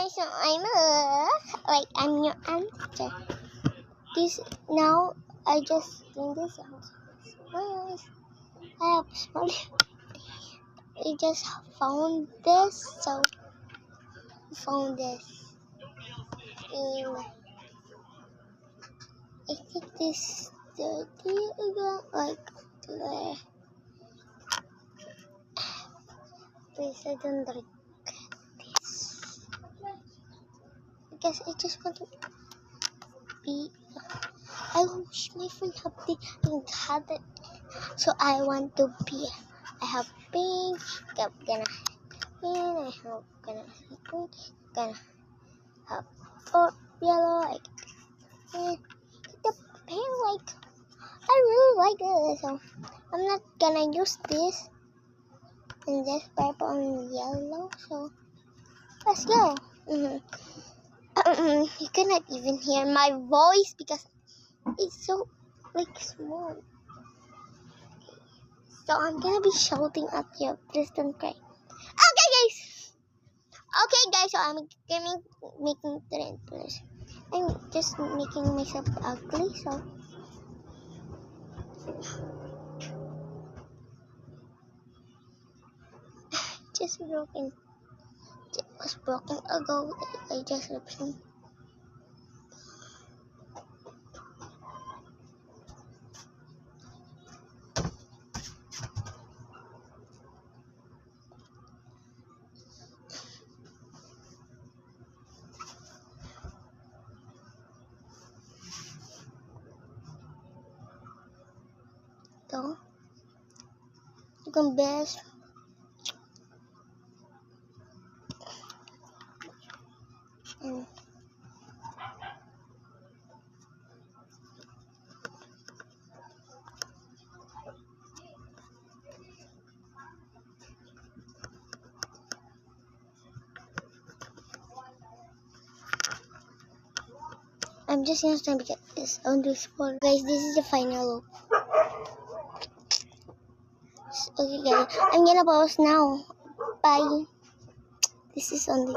guys, so I'm your answer. This now I just doing this. I have small. I just found this, so found this. And I think this dirty again, like there. Please, I don't like this. Because I just want to be. I wish my friend had it. So I want to be. I have pink. I'm gonna have pink. I have gonna have green. Gonna have yellow. Like the pink. Like I really like this. So I'm not gonna use this. And this purple and yellow. So let's go. You cannot even hear my voice because it's so like small. So I'm gonna be shouting at you. Please don't cry. Okay, guys. So I'm making trend. I'm just making myself ugly. So just broken. It was broken ago. I just ripped some. Ito. Yung best. I'm just gonna try to get this on this floor. Guys, this is the final look. Okay guys, I'm gonna pause now. Bye. This is on the